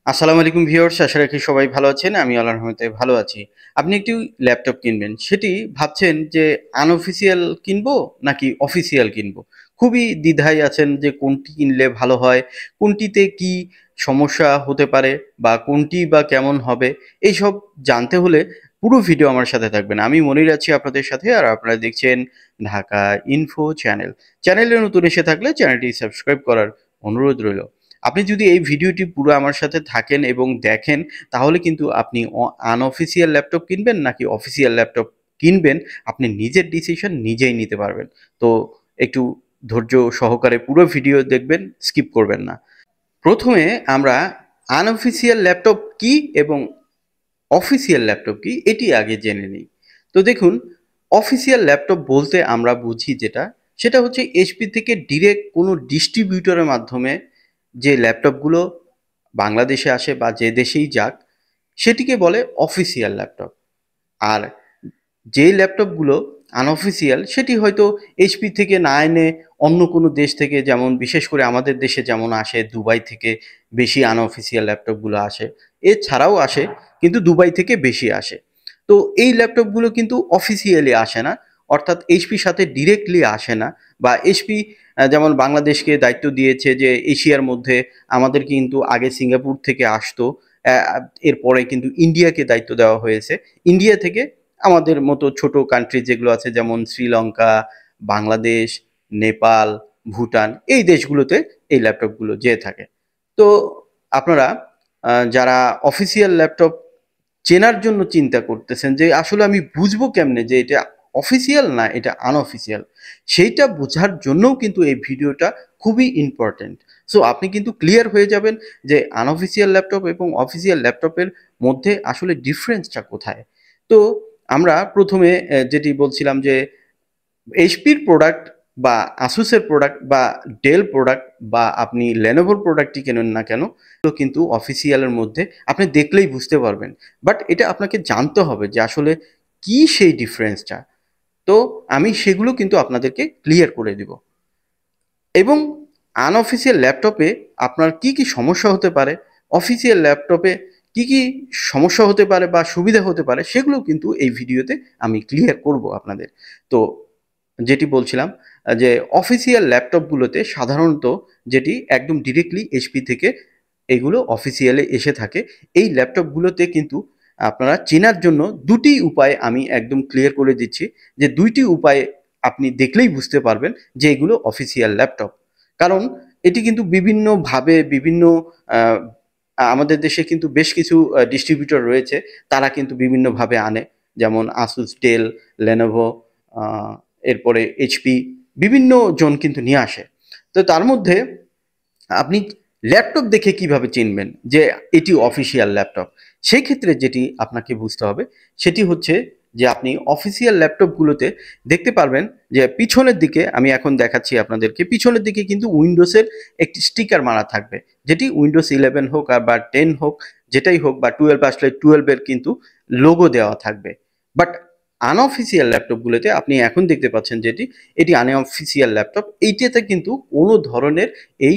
আসসালামু আলাইকুম ভিউয়ার্স, আশা রাখি সবাই ভালো আছেন। আমি আল্লাহর রহমতে ভালো আছি। আপনি একটি ল্যাপটপ কিনবেন। সেটি ভাবছেন যে আনঅফিসিয়াল কিনবো নাকি অফিসিয়াল কিনবো? খুবই দ্বিধায় আছেন যে কোনটি কিনলে ভালো হয়, কোনটিতে কি সমস্যা হতে পারে বা কোনটি বা কেমন হবে? এইসব জানতে হলে পুরো ভিডিও আমার সাথে থাকবেন। আমি মনির আছি আপনাদের সাথে, আর আপনারা দেখছেন ঢাকা ইনফো চ্যানেল। চ্যানেলে নতুন এসে থাকলে চ্যানেলটি সাবস্ক্রাইব করার অনুরোধ রইল। আপনি যদি এই ভিডিওটি পুরো আমার সাথে থাকেন এবং দেখেন, তাহলে কিন্তু আপনি আনঅফিসিয়াল ল্যাপটপ কিনবেন নাকি অফিসিয়াল ল্যাপটপ কিনবেন, আপনি নিজের ডিসিশন নিজেই নিতে পারবেন। তো একটু ধৈর্য সহকারে পুরো ভিডিও দেখবেন, স্কিপ করবেন না। প্রথমে আমরা আনঅফিসিয়াল ল্যাপটপ কি এবং অফিসিয়াল ল্যাপটপ কি এটি আগে জেনে নিই। তো দেখুন, অফিসিয়াল ল্যাপটপ বলতে আমরা বুঝি যেটা, সেটা হচ্ছে এইচপি থেকে ডিরেক্ট কোনো ডিস্ট্রিবিউটরের মাধ্যমে যে ল্যাপটপগুলো বাংলাদেশে আসে বা যে দেশেই যাক, সেটিকে বলে অফিসিয়াল ল্যাপটপ। আর যেই ল্যাপটপগুলো আনঅফিসিয়াল, সেটি হয়তো এইচপি থেকে না এনে অন্য কোনো দেশ থেকে, যেমন বিশেষ করে আমাদের দেশে যেমন আসে দুবাই থেকে বেশি আনঅফিসিয়াল ল্যাপটপগুলো আসে। এছাড়াও আসে, কিন্তু দুবাই থেকে বেশি আসে। তো এই ল্যাপটপগুলো কিন্তু অফিসিয়ালি আসে না, অর্থাৎ এইচপির সাথে ডিরেক্টলি আসে না। বা এইচপি যেমন বাংলাদেশকে দায়িত্ব দিয়েছে যে এশিয়ার মধ্যে আমাদের কিন্তু আগে সিঙ্গাপুর থেকে আসতো, এরপরে কিন্তু ইন্ডিয়াকে দায়িত্ব দেওয়া হয়েছে। ইন্ডিয়া থেকে আমাদের মতো ছোট কান্ট্রি যেগুলো আছে, যেমন শ্রীলঙ্কা, বাংলাদেশ, নেপাল, ভুটান, এই দেশগুলোতে এই ল্যাপটপগুলো যেয়ে থাকে। তো আপনারা যারা অফিসিয়াল ল্যাপটপ চেনার জন্য চিন্তা করতেছেন যে আসলে আমি বুঝবো কেমনে যে এটা অফিসিয়াল না এটা আনঅফিসিয়াল, সেইটা বোঝার জন্যও কিন্তু এই ভিডিওটা খুবই ইম্পর্টেন্ট। সো আপনি কিন্তু ক্লিয়ার হয়ে যাবেন যে আনঅফিসিয়াল ল্যাপটপ এবং অফিসিয়াল ল্যাপটপের মধ্যে আসলে ডিফারেন্সটা কোথায়। তো আমরা প্রথমে যেটি বলছিলাম যে এইচপির প্রোডাক্ট বা আসুসের প্রোডাক্ট বা ডেল প্রোডাক্ট বা আপনি লেনোভোর প্রোডাক্টই কেনেন না কেন, তো কিন্তু অফিসিয়ালের মধ্যে আপনি দেখলেই বুঝতে পারবেন। বাট এটা আপনাকে জানতে হবে যে আসলে কি সেই ডিফারেন্সটা। তো আমি সেগুলো কিন্তু আপনাদেরকে ক্লিয়ার করে দিব। এবং আনঅফিসিয়াল ল্যাপটপে আপনার কি কি সমস্যা হতে পারে, অফিসিয়াল ল্যাপটপে কি কি সমস্যা হতে পারে বা সুবিধা হতে পারে, সেগুলো কিন্তু এই ভিডিওতে আমি ক্লিয়ার করব আপনাদের। তো যেটি বলছিলাম, যে অফিসিয়াল ল্যাপটপগুলোতে সাধারণত যেটি একদম ডিরেক্টলি এইচপি থেকে এগুলো অফিসিয়ালে এসে থাকে, এই ল্যাপটপগুলোতে কিন্তু আপনারা চেনার জন্য দুটি উপায় আমি একদম ক্লিয়ার করে দিচ্ছি। যে দুইটি উপায় আপনি দেখলেই বুঝতে পারবেন যে এগুলো অফিসিয়াল ল্যাপটপ। কারণ এটি কিন্তু বিভিন্নভাবে বিভিন্ন আহ, আমাদের দেশে কিন্তু বেশ কিছু ডিস্ট্রিবিউটর রয়েছে, তারা কিন্তু বিভিন্নভাবে আনে। যেমন আসুস, ডেল, লেনোভো, এরপরে এইচপি, বিভিন্ন জন কিন্তু নিয়ে আসে। তো তার মধ্যে আপনি ল্যাপটপ দেখে কিভাবে চিনবেন যে এটি অফিসিয়াল ল্যাপটপ? সেই ক্ষেত্রে যেটি আপনাকে বুঝতে হবে সেটি হচ্ছে যে আপনি অফিসিয়াল ল্যাপটপগুলোতে দেখতে পারবেন যে পিছনের দিকে, আমি এখন দেখাচ্ছি আপনাদেরকে, পিছনের দিকে কিন্তু উইন্ডোজের একটি স্টিকার মারা থাকবে, যেটি উইন্ডোজ 11 হোক আর বা 10 হোক, যেটাই হোক, বা 12 আসলে 12 এর কিন্তু লোগো দেওয়া থাকবে। বাট আনঅফিসিয়াল ল্যাপটপগুলোতে আপনি এখন দেখতে পাচ্ছেন যেটি, এটি আনঅফিসিয়াল ল্যাপটপ, এইটাতে কিন্তু কোনো ধরনের এই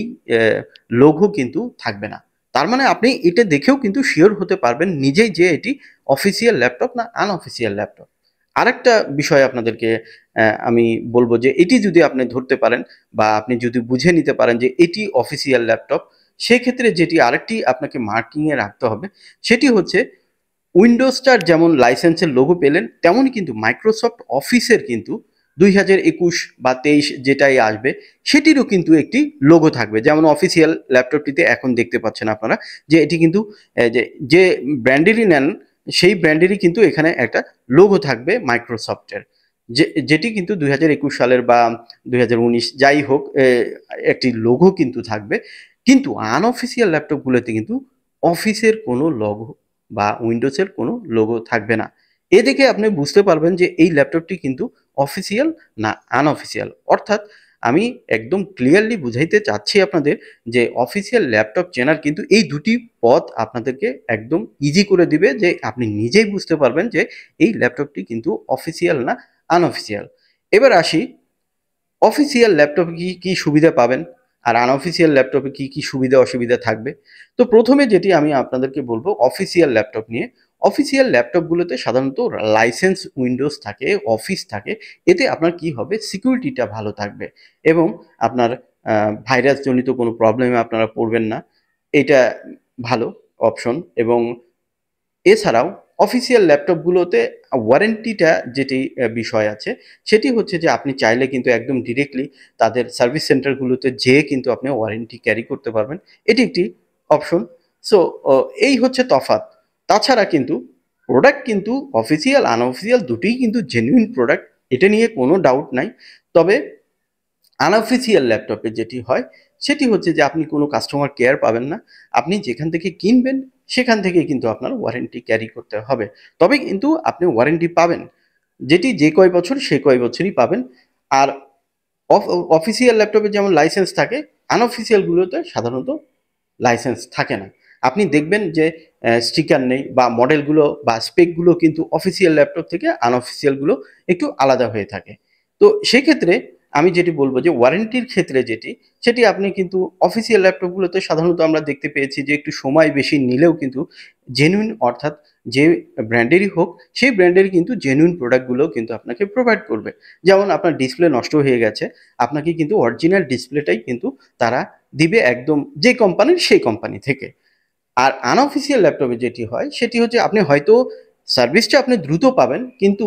লোগো কিন্তু থাকবে না। তার মানে আপনি এটা দেখেও কিন্তু শিওর হতে পারবেন নিজেই যে এটি অফিসিয়াল ল্যাপটপ না আনঅফিসিয়াল ল্যাপটপ। আরেকটা বিষয় আপনাদেরকে আমি বলবো যে এটি যদি আপনি ধরতে পারেন বা আপনি যদি বুঝে নিতে পারেন যে এটি অফিসিয়াল ল্যাপটপ, সেক্ষেত্রে যেটি আরেকটি আপনাকে মার্কিংয়ে রাখতে হবে সেটি হচ্ছে, উইন্ডোজটার যেমন লাইসেন্সের লোগো পেলেন, তেমনই কিন্তু মাইক্রোসফট অফিসের কিন্তু 2021 বা 23 যেটাই আসবে, সেটিরও কিন্তু একটি লোগো থাকবে। যেমন অফিসিয়াল ল্যাপটপটিতে এখন দেখতে পাচ্ছেন আপনারা যে এটি কিন্তু যে যে ব্র্যান্ডেরই নেন, সেই ব্র্যান্ডেরই কিন্তু এখানে একটা লোগো থাকবে মাইক্রোসফটের, যেটি কিন্তু 2021 সালের বা 2019 যাই হোক, একটি লোগো কিন্তু থাকবে। কিন্তু আনঅফিসিয়াল ল্যাপটপগুলোতে কিন্তু অফিসের কোনো লোগো বা উইন্ডোজের কোনো লোগো থাকবে না। এ দেখে আপনি বুঝতে পারবেন যে এই ল্যাপটপটি কিন্তু অফিসিয়াল না আনঅফিসিয়াল। অর্থাৎ আমি একদম ক্লিয়ারলি বুঝাইতে চাচ্ছি আপনাদের যে অফিসিয়াল ল্যাপটপ চেনার কিন্তু এই দুটি পথ আপনাদেরকে একদম ইজি করে দিবে, যে আপনি নিজেই বুঝতে পারবেন যে এই ল্যাপটপটি কিন্তু অফিসিয়াল না আনঅফিসিয়াল। এবার আসি অফিসিয়াল ল্যাপটপে কি কি সুবিধা পাবেন। আর আনঅফিসিয়াল ল্যাপটপে কি সুবিধা অসুবিধা থাকবে। তো প্রথমে যেটি আমি আপনাদেরকে বলবো অফিসিয়াল ল্যাপটপ নিয়ে। অফিসিয়াল ল্যাপটপগুলোতে সাধারণত লাইসেন্স উইন্ডোজ থাকে, অফিস থাকে। এতে আপনার কি হবে, সিকিউরিটিটা ভালো থাকবে এবং আপনার ভাইরাস জনিত কোনো প্রবলেমে আপনারা পড়বেন না। এটা ভালো অপশন। এবং এছাড়াও অফিসিয়াল ল্যাপটপগুলোতে ওয়ারেন্টিটা যেটি বিষয় আছে, সেটি হচ্ছে যে আপনি চাইলে কিন্তু একদম ডিরেক্টলি তাদের সার্ভিস সেন্টারগুলোতে যেয়ে কিন্তু আপনি ওয়ারেন্টি ক্যারি করতে পারবেন। এটি একটি অপশন। সো এই হচ্ছে তফাৎ। তাছাড়া কিন্তু প্রোডাক্ট কিন্তু অফিসিয়াল আনঅফিসিয়াল দুটিই কিন্তু জেনুইন প্রোডাক্ট, এটা নিয়ে কোনো ডাউট নাই। তবে আনঅফিসিয়াল ল্যাপটপে যেটি হয় সেটি হচ্ছে যে আপনি কোনো কাস্টমার কেয়ার পাবেন না। আপনি যেখান থেকে কিনবেন সেখান থেকে কিন্তু আপনার ওয়ারেন্টি ক্যারি করতে হবে। তবে কিন্তু আপনি ওয়ারেন্টি পাবেন, যেটি যে কয় বছর সে কয় বছরই পাবেন। আর অফিসিয়াল ল্যাপটপে যেমন লাইসেন্স থাকে, আনঅফিসিয়ালগুলোতে সাধারণত লাইসেন্স থাকে না। আপনি দেখবেন যে স্টিকার নেই বা মডেলগুলো বা স্পেকগুলো কিন্তু অফিসিয়াল ল্যাপটপ থেকে আনঅফিসিয়ালগুলো একটু আলাদা হয়ে থাকে। তো সেক্ষেত্রে আমি যেটি বলবো যে ওয়ারেন্টির ক্ষেত্রে যেটি, সেটি আপনি কিন্তু অফিসিয়াল ল্যাপটপগুলোতে সাধারণত আমরা দেখতে পেয়েছি যে একটু সময় বেশি নিলেও কিন্তু জেনুইন, অর্থাৎ যে ব্র্যান্ডেরই হোক সেই ব্র্যান্ডের কিন্তু জেনুইন প্রোডাক্টগুলো কিন্তু আপনাকে প্রোভাইড করবে। যেমন আপনার ডিসপ্লে নষ্ট হয়ে গেছে, আপনাকে কিন্তু অরিজিনাল ডিসপ্লেটাই কিন্তু তারা দিবে একদম যে কোম্পানির সেই কোম্পানি থেকে। আর আনঅফিসিয়াল ল্যাপটপে যেটি হয় সেটি হচ্ছে আপনি হয়তো সার্ভিসটা আপনি দ্রুত পাবেন, কিন্তু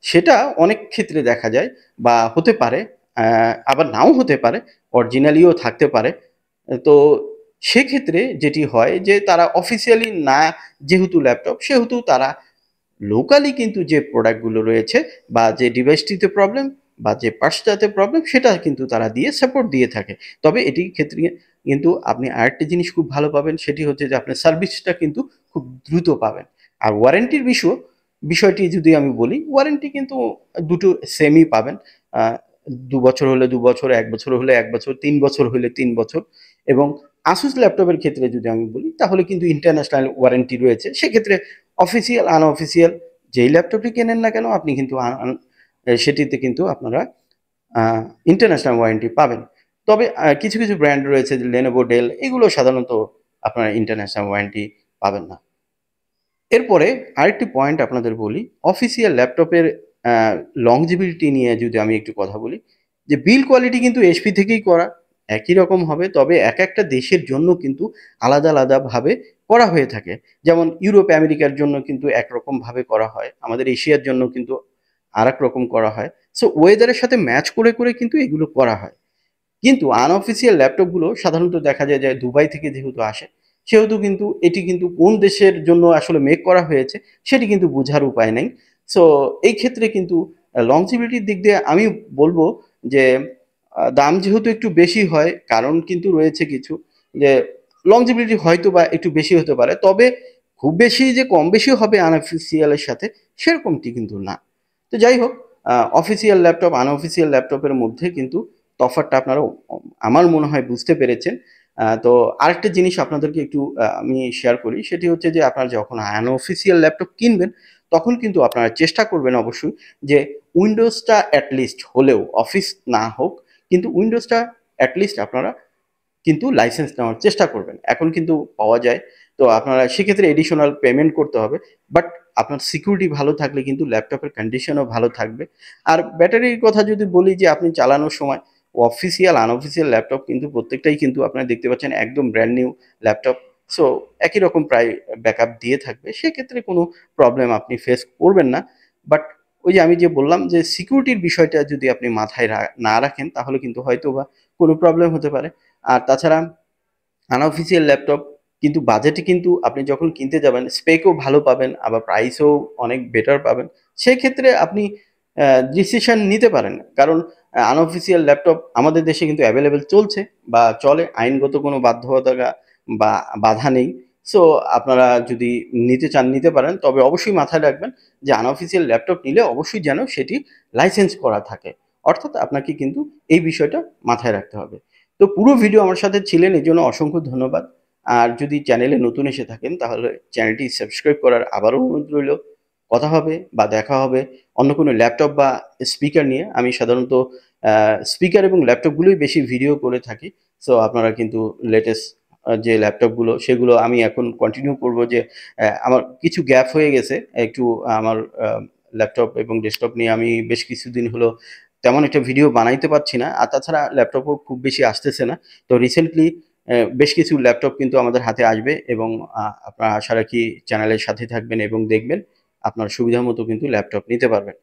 সেটা অনেক ক্ষেত্রে দেখা যায় বা হতে পারে, আবার নাও হতে পারে, অরিজিনালিও থাকতে পারে। তো সেক্ষেত্রে যেটি হয় যে তারা অফিসিয়ালি না, যেহেতু ল্যাপটপ সেহেতু তারা লোকালি কিন্তু যে প্রোডাক্টগুলো রয়েছে বা যে ডিভাইসটিতে প্রবলেম বা যে পার্টসটাতে প্রবলেম সেটা কিন্তু তারা দিয়ে সাপোর্ট দিয়ে থাকে। তবে এটির ক্ষেত্রে কিন্তু আপনি আরেকটি জিনিস খুব ভালো পাবেন, সেটি হচ্ছে যে আপনার সার্ভিসটা কিন্তু খুব দ্রুত পাবেন। আর ওয়ারেন্টির বিষয়টি যদি আমি বলি, ওয়ারেন্টি কিন্তু দুটো সেমই পাবেন। আহ, 2 বছর হলে 2 বছর, 1 বছর হলে 1 বছর, 3 বছর হলে 3 বছর। এবং আসুস ল্যাপটপের ক্ষেত্রে যদি আমি বলি তাহলে কিন্তু ইন্টারন্যাশনাল ওয়ারেন্টি রয়েছে। সেক্ষেত্রে অফিসিয়াল আনঅফিসিয়াল যেই ল্যাপটপটি কেনেন না কেন আপনি কিন্তু সেটিতে কিন্তু আপনারা ইন্টারন্যাশনাল ওয়ারেন্টি পাবেন। তবে কিছু কিছু ব্র্যান্ড রয়েছে, লেনোভো, ডেল, এগুলো সাধারণত আপনারা ইন্টারন্যাশনাল ওয়ারেন্টি পাবেন না। এরপরে আরেকটি পয়েন্ট আপনাদের বলি, অফিসিয়াল ল্যাপটপের লংজিবিলিটি নিয়ে যদি আমি একটু কথা বলি, যে বিল কোয়ালিটি কিন্তু এইচপি থেকেই করা, একই রকম হবে। তবে এক একটা দেশের জন্য কিন্তু আলাদা আলাদাভাবে করা হয়ে থাকে। যেমন ইউরোপ আমেরিকার জন্য কিন্তু একরকমভাবে করা হয়, আমাদের এশিয়ার জন্য কিন্তু আর এক রকম করা হয়। সো ওয়েদারের সাথে ম্যাচ করে করে কিন্তু এগুলো করা হয়। কিন্তু আনঅফিসিয়াল ল্যাপটপগুলো সাধারণত দেখা যায় যে দুবাই থেকে যেহেতু আসে, সেহেতু কিন্তু এটি কিন্তু কোন দেশের জন্য আসলে মেক করা হয়েছে সেটি কিন্তু বোঝার উপায় নেই। সো এই ক্ষেত্রে কিন্তু লংজিভিটির দিক দিয়ে আমি বলবো যে দাম যেহেতু একটু বেশি হয়, কারণ কিন্তু রয়েছে কিছু, যে লংজিভিটি হয়তো বা একটু বেশি হতে পারে, তবে খুব বেশি যে কম বেশি হবে আনঅফিসিয়ালের সাথে সেরকমটি কিন্তু না। তো যাই হোক, অফিসিয়াল ল্যাপটপ আনঅফিসিয়াল ল্যাপটপের মধ্যে কিন্তু তফাৎটা আপনারা আমার মনে হয় বুঝতে পেরেছেন। তো আরেকটা জিনিস আপনাদেরকে একটু আমি শেয়ার করি, সেটি হচ্ছে যে আপনারা যখন আনঅফিসিয়াল ল্যাপটপ কিনবেন তখন কিন্তু আপনারা চেষ্টা করবেন অবশ্যই যে উইন্ডোজটা অ্যাটলিস্ট হলেও, অফিস না হোক কিন্তু উইন্ডোজটা অ্যাটলিস্ট আপনারা কিন্তু লাইসেন্স নেওয়ার চেষ্টা করবেন। এখন কিন্তু পাওয়া যায়, তো আপনারা সেক্ষেত্রে এডিশনাল পেমেন্ট করতে হবে। বাট আপনার সিকিউরিটি ভালো থাকলে কিন্তু ল্যাপটপের কন্ডিশনও ভালো থাকবে। আর ব্যাটারির কথা যদি বলি, যে আপনি চালানোর সময় অফিসিয়াল আনঅফিসিয়াল ল্যাপটপ কিন্তু প্রত্যেকটাই কিন্তু আপনারা দেখতে পাচ্ছেন একদম ব্র্যান্ড নিউ ল্যাপটপ। সো একই রকম প্রায় ব্যাকআপ দিয়ে থাকবে, সেক্ষেত্রে কোনো প্রবলেম আপনি ফেস করবেন না। বাট ওই যে আমি যে বললাম যে সিকিউরিটির বিষয়টা যদি আপনি মাথায় না রাখেন তাহলে কিন্তু হয়তো বা কোনো প্রবলেম হতে পারে। আর তাছাড়া আনঅফিসিয়াল ল্যাপটপ কিন্তু বাজেটে কিন্তু আপনি যখন কিনতে যাবেন স্পেকও ভালো পাবেন, আবার প্রাইসও অনেক বেটার পাবেন। সেক্ষেত্রে আপনি ডিসিশন নিতে পারেন, কারণ আনঅফিসিয়াল ল্যাপটপ আমাদের দেশে কিন্তু অ্যাভেলেবেল চলছে বা চলে, আইনগত কোনো বাধ্যবাধকতা বা বাধা নেই। সো আপনারা যদি নিতে চান নিতে পারেন, তবে অবশ্যই মাথায় রাখবেন যে আনঅফিসিয়াল ল্যাপটপ নিলে অবশ্যই যেন সেটি লাইসেন্স করা থাকে। অর্থাৎ আপনাকে কিন্তু এই বিষয়টা মাথায় রাখতে হবে। তো পুরো ভিডিও আমার সাথে ছিলেন, এই জন্য অসংখ্য ধন্যবাদ। আর যদি চ্যানেলে নতুন এসে থাকেন তাহলে চ্যানেলটি সাবস্ক্রাইব করার আবারও অনুরোধ রইল। কথা হবে বা দেখা হবে অন্য কোনো ল্যাপটপ বা স্পিকার নিয়ে। আমি সাধারণত স্পিকার এবং ল্যাপটপগুলোই বেশি ভিডিও করে থাকি। সো আপনারা কিন্তু লেটেস্ট যে ল্যাপটপগুলো সেগুলো আমি এখন কন্টিনিউ করব যে আমার কিছু গ্যাপ হয়ে গেছে একটু আমার ল্যাপটপ এবং ডেস্কটপ নিয়ে আমি বেশ কিছুদিন হলো তেমন একটা ভিডিও বানাইতে পারছি না। আর তাছাড়া ল্যাপটপও খুব বেশি আসতেছে না। তো রিসেন্টলি বেশ কিছু ল্যাপটপ কিন্তু আমাদের হাতে আসবে এবং আপনারা আশা রাখি চ্যানেলের সাথে থাকবেন এবং দেখবেন। আপনার সুবিধা মতো কিন্তু ল্যাপটপ নিতে পারবেন।